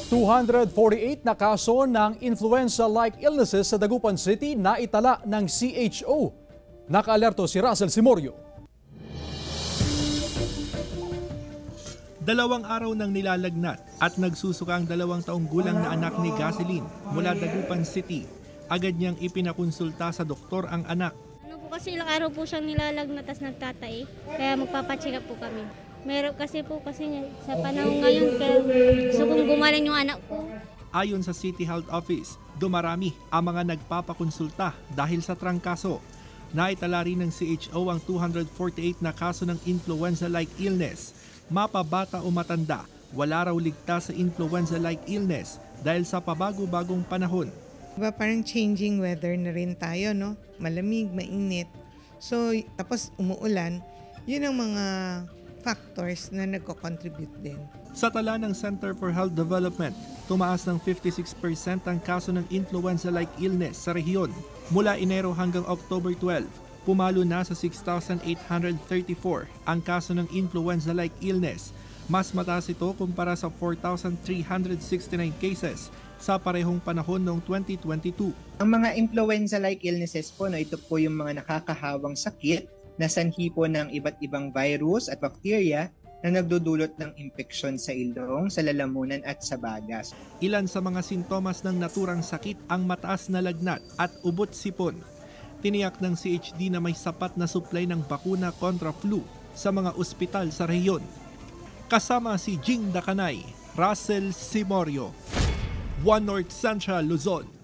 248 na kaso ng influenza-like illnesses sa Dagupan City na itala ng CHO. Nakaalerto si Russell Simorio. 2 araw nang nilalagnat at nagsusuka ang 2 taong gulang na anak ni Gaseline mula Dagupan City. Agad niyang ipinakonsulta sa doktor ang anak. Kasi ilang araw po siyang nilalagnat at nagtatay, kaya magpapacheck up po kami. Meron kasi sa panahon ngayon, kaya gusto kong gumaling yung anak ko. Ayon sa City Health Office, dumarami ang mga nagpapakonsulta dahil sa trangkaso. Naitala rin ng CHO ang 248 na kaso ng influenza-like illness. Mapabata o matanda, wala raw ligtas sa influenza-like illness dahil sa pabago-bagong panahon. Diba, parang changing weather na rin tayo, no? Malamig, mainit. So, tapos umuulan, yun ang mga factors na nagko-contribute din. Sa tala ng Center for Health Development, tumaas ng 56% ang kaso ng influenza-like illness sa rehiyon. Mula Enero hanggang October 12, pumalo na sa 6,834 ang kaso ng influenza-like illness. Mas mataas ito kumpara sa 4,369 cases sa parehong panahon noong 2022. Ang mga influenza-like illnesses po, ito po yung mga nakakahawang sakit na sanhi po ng iba't ibang virus at bacteria na nagdudulot ng impeksyon sa ilong, sa lalamunan at sa bagas. Ilan sa mga sintomas ng naturang sakit ang mataas na lagnat at ubot-sipon. Tiniyak ng CHD na may sapat na supply ng bakuna kontra flu sa mga ospital sa rehiyon. Kasama si Jing Dakanay, Russell Simorio, One North Central, Luzon.